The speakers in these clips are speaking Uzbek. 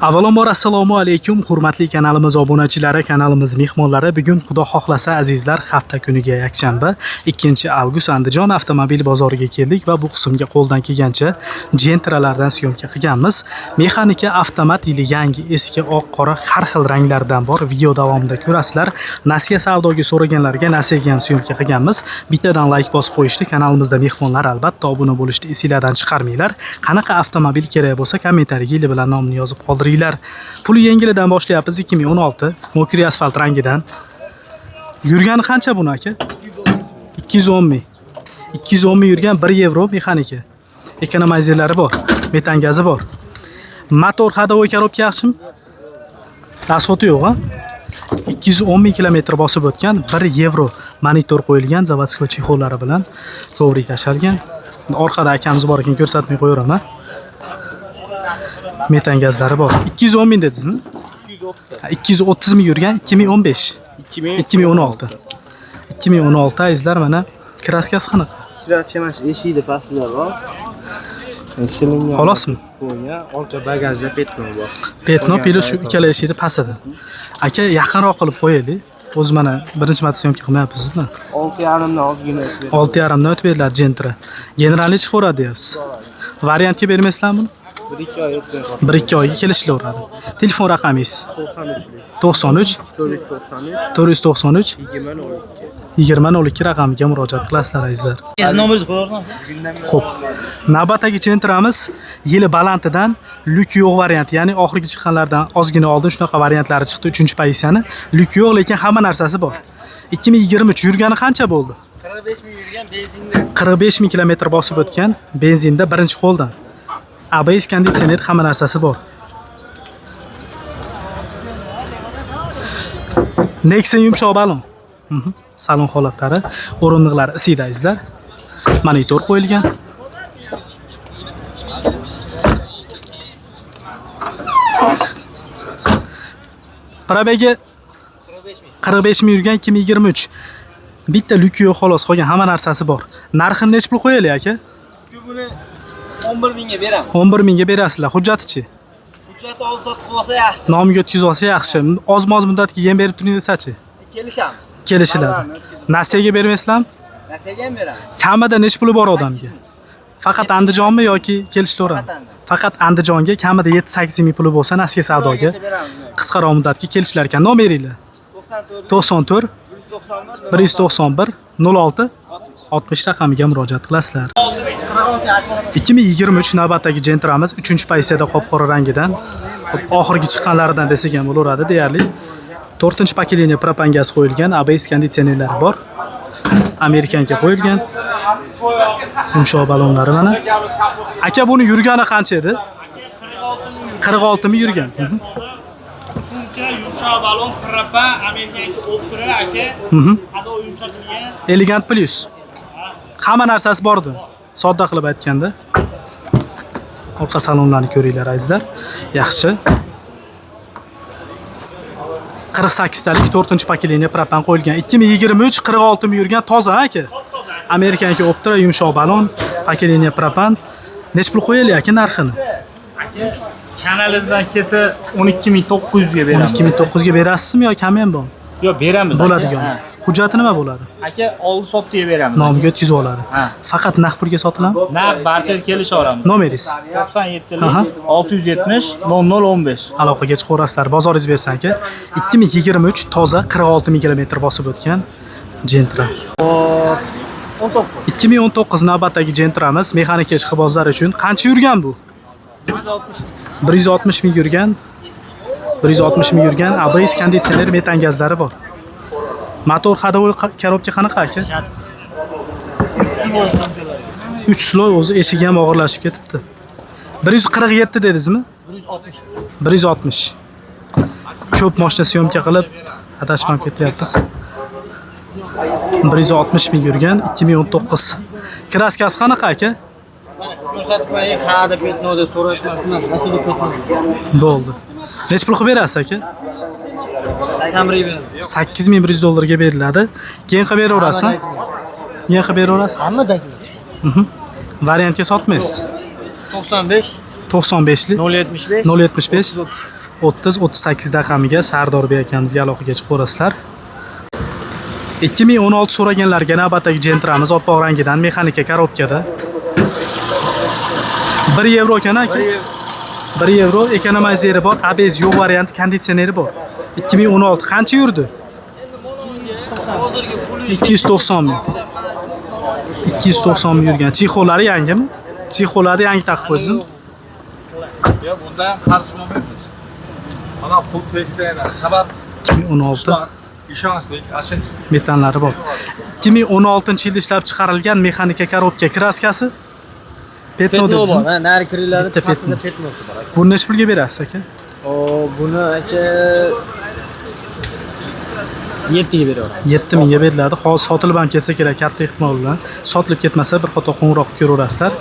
Avvalambor assalomu alaykum, hurmatli kanalimiz obunachilari, kanalimiz mehmonlari. Bugun Xudo xohlasa azizlar, hafta kuniga yakshanba 2-avgust Andijon avtomobil bozoriga keldik va bu qismga qo'ldan kelgancha Gentra'lardan syomka qilganmiz. Mexanika, avtomat ili yangi, eski, oq, qora har xil ranglardan bor. Video davomida ko'rasizlar. Nasiya savdoga so'raganlarga nasiyaga ham syomka qilganmiz. Bittadan like bosib qo'yishdi. Kanalimizda mehmonlar albatta obuna bo'lishni esinglardan chiqarmanglar. Qanaqa avtomobil kerak bo'lsa kommentariyaga yili bilan nomini yozib qoldiringlar. Puli yengilidan boshlayapmiz. 2016 mokri asfalt rangidan. Yurgani qancha buni aka? 210 ming. 210 ming yurgan 1 yevro mexanika. Ekonomizerlari bor, metan gazi bor. Motor hadovoy korobka yaxshimi? Asfalti yo'q, ha? 210 ming kilometr bosib o'tgan, 1 yevro monitor qo'yilgan, zavodskiy chexollari bilan kovrik tashalgan. Orqada akamiz bor ekan, ko'rsatmay qo'yaraman. Metan gazlari bor. 210 ming dedingizmi? 230 ming yurgan 2015. 2016. 2016 azizlar, mana kraskasi qanaqa? Kraska emas, eshikda pastlar bor. Xolosmi? Orqa bagajda petno bor. Petno plus shu ikkala eshikda pastida. Aka, yaqinroq qilib qo'yaylik. O'z mana birinchi marta syomka qilmayapsizmi? 6,5 dan ozgina o'tib. 6,5 dan o'tib beradi Gentra. Generalni chiqaradi deyapsiz. Variantga bermaysizlarmi? 1-2 oy o'tgan. 1-2 oyga kelishlaveradi. Telefon raqamingiz 93 93 493 2002 raqamiga murojaat qilasizlar azizlar. Nomeringizni qo'ying. Xo'p. Navbatdagi Gentra'miz yili balantidan lyuk yo'q variant, ya'ni oxirgi chiqqanlardan ozgina oldin shunaqa variantlari chiqdi, 3-pozitsiyani. Lyuk yo'q, lekin hamma narsasi bor. 2023 yurgani qancha bo'ldi? 45 ming yurgan benzinda. 45 ming kilometr bosib o'tgan, benzinda birinchi qo'ldan. ABS konditsioner, hamma narsasi bor. Nexon yumshoq balon. Salon holatlari, o'rindiqlari isida azizlar. Monitor qo'yilgan. Probegi 45 ming yurgan 2023. Bitta lyuki yo'q xolos, qolgan hamma narsasi bor. Narxini nech pul qo'yaylik aka? Buni 11 mingga beraman. 11 mingga berasizlar. Hujjati-chi? Hujjati olib sotib qolsa yaxshi. Nomiga o'tkazib olsa yaxshi. Oz-moz muddatga yem berib turing desa-chi? Kelishamiz. Kelishiladi. Nasiyaga bermaysizlarmi? Nasiyaga ham beraman. Kamida nech puli bor odamga? Faqat Andijonmi yoki kelishlaveradi? Faqat Andijonga kamida 7-8 ming puli bo'lsa nasiya savdoga qisqaroq muddatga kelishlar ekan. Nomeringlar 94 191 06 60 raqamiga murojaat qilasizlar. 2023 navbatdagi Gentra'miz 3-pozitsiyada qop-qora rangidan, oxirgi chiqqanlaridan desak ham bo'laveradi deyarli. 4-pokoleniya propan gaz qo'yilgan, ABS konditsionerlari bor. Amerikanga qo'yilgan. Yumshoq balonlari mana. Aka, buni yurgani qancha edi? 46 ming yurgan. Yumshoq balon, propan, Amerikanga opera aka. Hado yumshatilgan. Elegant plus. Hamma narsasi bordi. Sodda qilib aytganda. Orqa salonlarni ko'ringlar azizlar. Yaxshi. 48 talik 4-pokoleniya propan qo'yilgan. 2023 46 ming yurgan toza aka. Amerikanga optira, yumshoq balon, pokoleniya propan. Nech pul qo'yaylik aka narxini? Aka, kanalingizdan kelsa 12900 ga beraman. 12900 ga berasizmi yo kami ham bor? Yo'q, beramiz. Bo'ladigan. Hujjati nima bo'ladi? Aka, oldi sotdiga beramiz. Nomiga o'tkazib oladi. Faqat naqd pulga sotiladimi? Naqd barter kelishaveramiz. Nomeringiz? 97 670 0015. Aloqaga chiqarasizlar. Bozoringiz bersa aka. 2023 toza 46 ming kilometr bosib o'tgan Gentra. 2019 navbatdagi Gentra'miz mexanika ishqibozlar uchun qancha yurgan bu? 160 ming yurgan. 160 ming yurgan, ABS konditsioner, metan gazlari bor. Motor hadovoy korobka qanaqa aka? 3 sloy, o'zi eshigi ham og'irlashib ketibdi. 147 dedingizmi? 160. Ko'p mashina syomka qilib adashmam ketyapmiz. 160 ming yurgan 2019. Kraskasi qanaqa aka? Ko'rsatib qo'ying, qayerda petno deb so'rashmasin. Nasiyaga petno. Bo'ldi. Nech pul qilib berasiz aka? 8100 dollarga beriladi. Keyin qilib beraverasizmi? Keyin qilib beraverasiz. Hammadagi. Variantga sotmaysiz. 95 95 lik 075 075 30 38 raqamiga Sardor bek akamizga aloqaga chiqib ko'rasizlar. 2016 so'raganlarga navbatdagi Gentramiz oppoq rangidan mexanika korobkada. 1 yevro ekan aka. 1 yevro ekonomizeri bor, ABS yo'q varianti, konditsioneri bor. 2016 qancha yurdi? 290 ming. 290 ming yurgan. Chexollari yangimi? Chexollarni yangi taqib qo'ydingizmi? Ya bunda ham qarshi bo'lmaymiz. Mana pul teksayna sabab 2016 ishonchlik, achinchlik. metanlari bor. 2016-yilda ishlab chiqarilgan mexanika korobka kraskasi Petno bor, dedizmi? ha, nari kiriladi, Bitta pastida petno. petnosi bor. Buni necha pulga berasiz aka? Buni aka 7 ga beraman. 7 mingga beriladi. Hozir sotilib ham ketsa kerak, katta ehtimol bilan. Sotilib ketmasa bir qator qo'ng'iroq ko'raverasizlar.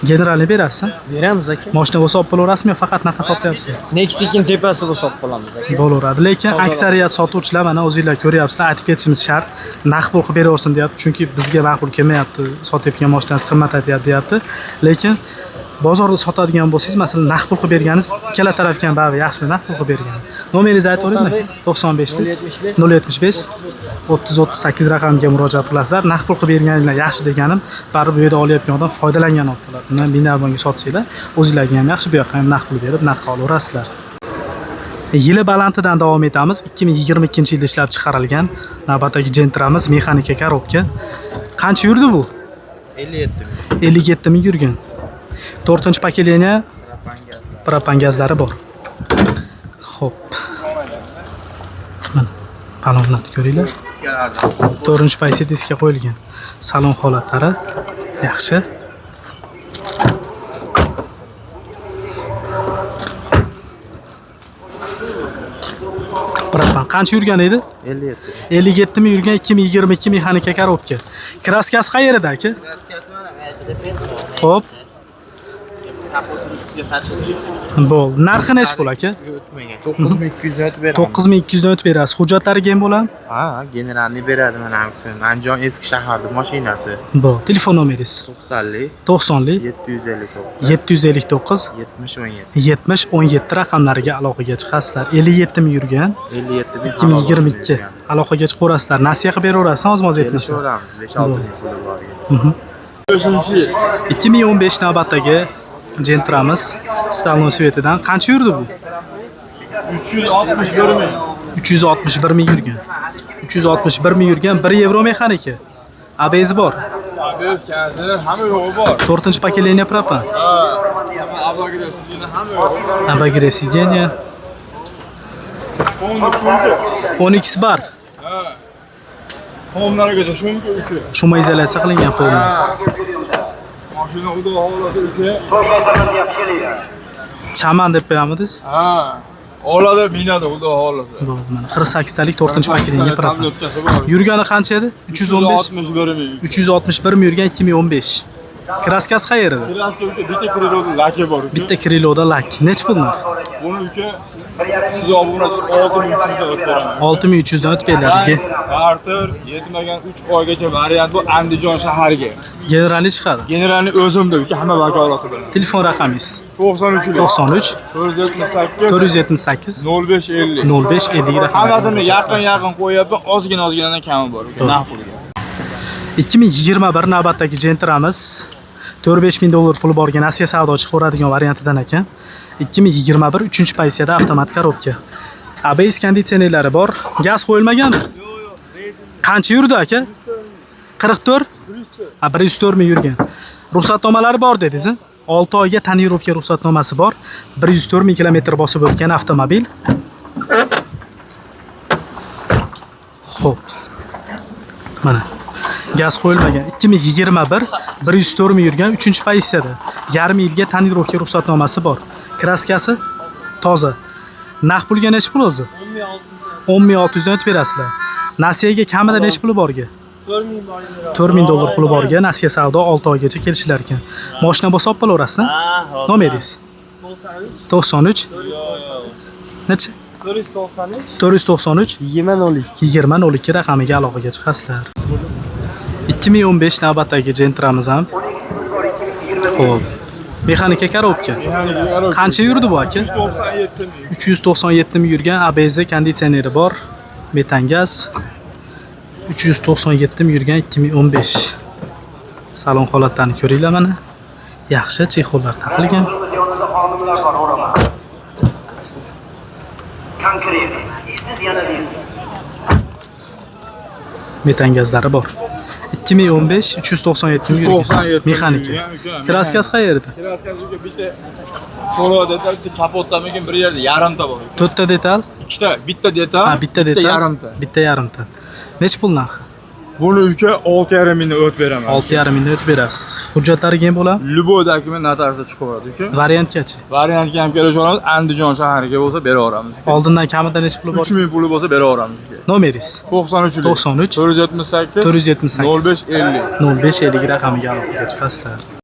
Generalni berasiz. Beramiz aka. Mashina bo'lsa olib qo'yaverasizmi yo faqat naqa sotyapsiz? Nexia'ning tepasi bo'lsa olib qolamiz aka. Bo'laveradi. Lekin aksariyat sotuvchilar mana o'zingizlar ko'ryapsizlar, aytib ketishimiz shart. Naqd pul qilib beraversin deyapti, chunki bizga ma'qul kelmayapti. Sotayotgan mashinangiz qimmat aytyapti deyapti. Lekin bozorda sotadigan bo'lsangiz, masalan, naqd pul qilib berganingiz ikkala tarafga ham baribir yaxshi naqd pul qilib bergan. Nomeringizni aytib o'ringlar. 95 075 30 38 raqamiga murojaat qilasizlar. Naqd pul qilib berganinglar yaxshi deganim, baribir bu yerda olayotgan odam foydalangan olib qoladi. Bundan binabonga sotsanglar, o'zingizlarga ham yaxshi, bu yoqqa ham naqd pul berib, naqd olaverasizlar. Yili balantidan davom etamiz. 2022-yilda ishlab chiqarilgan navbatdagi Gentramiz mexanika korobka. Qancha yurdi bu? 57 ming. 57 ming yurgan. 4-pokoleniya propan gazlari bor. Xo'p. Mana balonlarni ko'ringlar. 4-pozitsiya diskga qo'yilgan. Salon holatlari yaxshi. Propan qancha yurgan edi? 57. 57 ming yurgan 2022 mexanika korobka. Kraskasi qayerda aka? Xo'p. Bo'ldi. Narxi necha pul aka? 9200 o'tib beraman. 9200 dan o'tib berasiz. Hujjatlariga ham bo'ladi? Ha, generalni beradi mana hamsi. Andijon eski shaharning mashinasi. Bo'ldi. Telefon nomeringiz? 90 90 759 759 70 17. 70 17 raqamlariga aloqaga chiqasizlar. 57 ming yurgan. 57 ming. 2022 aloqaga chiqaverasizlar. Nasiya qilib beraverasiz, oz-moz yetmasa. Kelishamiz 5-6 ming puli bor. 2015 navbatdagi Gentramiz Stalon Svetidan qancha yurdi bu? 361 ming. 361 ming yurgan. 361 ming yurgan 1 yevro mexanika. ABS bor. Biz kanser hamma yo'g'i bor. 4-pokoleniya propan. Ha. Abagrev sizini hamma yo'g'i bor. Abagrev sideniya. 12 bar. Ha. Homlargacha shunga uka. Shuma izolyatsiya qilingan polni. Mashina xudo holati uka. Chaman deb qo'yamiz. Ha. Oladi minadi xudo holasi. Bo'ldi mana 48 talik 4-pokoleniya propan. Yurgani qancha edi? 315 361 ming. 361 ming yurgan 2015. Kraskasi qayerda? Kraska uka bitta kriloda laki bor uka. Bitta kriloda lak. Nech pul narx? Buni uka siz obunachi 6300 dan o'tib beraman. 6300 dan o'tib beriladi. Barter yetmagan 3 oygacha variant bu Andijon shahariga. Generalni chiqadi. Generalni o'zimda uka hamma vakolati bilan. Telefon raqamingiz 93 93 478 478 0550. 0550 raqam. Hammasini yaqin qo'yapman, ozginadan kami bor uka. Naq pulga. 2021 navbatdagi Gentramiz 4-5 ming dollar puli borgan Nasiya savdochi ko'radigan variantidan ekan. 2021 3-pozitsiyada avtomat korobka. ABS konditsionerlari bor. Gaz qo'yilmaganmi? Qancha yurdi aka? 44? 104 ming yurgan. Ruxsatnomalari bor dedingiz? 6 oyga tonirovka ruxsatnomasi bor. 104 ming kilometr bosib o'tgan avtomobil. Xo'p. Mana gaz qo'yilmagan 2021 104 ming yurgan 3-pozitsiyada. Yarim yilga tonirovka ruxsatnomasi bor. Kraskasi toza. Naqd pulga necha pul o'zi? 10600 dan o'tib berasizlar. Nasiyaga kamida necha puli borga? 4000 dollar puli borga Nasiya savdo 6 oygacha kelishilar ekan. Mashina bo'lsa olib qo'yaverasiz. Nomeringiz? 93 necha? 493 2002 raqamiga aloqaga chiqasizlar. 2015 navbatdagi Gentramiz ham. Xo'p. Mexanika korobka. Qancha yurdi bu aka? 97 ming. 397 mi yurgan, ABS konditsioneri bor. Metan gaz. 397 mi yurgan 2015. Salon holatlarini ko'ringlar mana. Yaxshi chexollar taqilgan. Yonida xonimlar bor, o'raman. Konkret. Siz yana deysiz. Metan gazlari bor. 2015 397 mi yurgan. 397 Mexanika. yurgan. Kraskasi qayerda? Kraskasiga bitta cho'lo detal, bitta kapotdamikin bir yerda yarimta bor. 4 ta detal. Ikkita, bitta detal, Ha, bitta detal. yarimta. Bitta yarimta. Nech pul narxi? Buni uka 6,5 mingdan o't beraman. 6,5 mingdan o'tib berasiz. Hujjatlari keyin bo'ladimi? Любой dokument notarsda chiqaveradi uka. Variantgachi. Variantga ham kelisha olamiz, Andijon shahariga bo'lsa beraveramiz uka. Oldindan kamida nech puli bor? 3 ming puli bo'lsa beraveramiz uka. Nomeringiz? 93 93 478 478 05 50. 0550 raqamiga aloqaga chiqasizlar.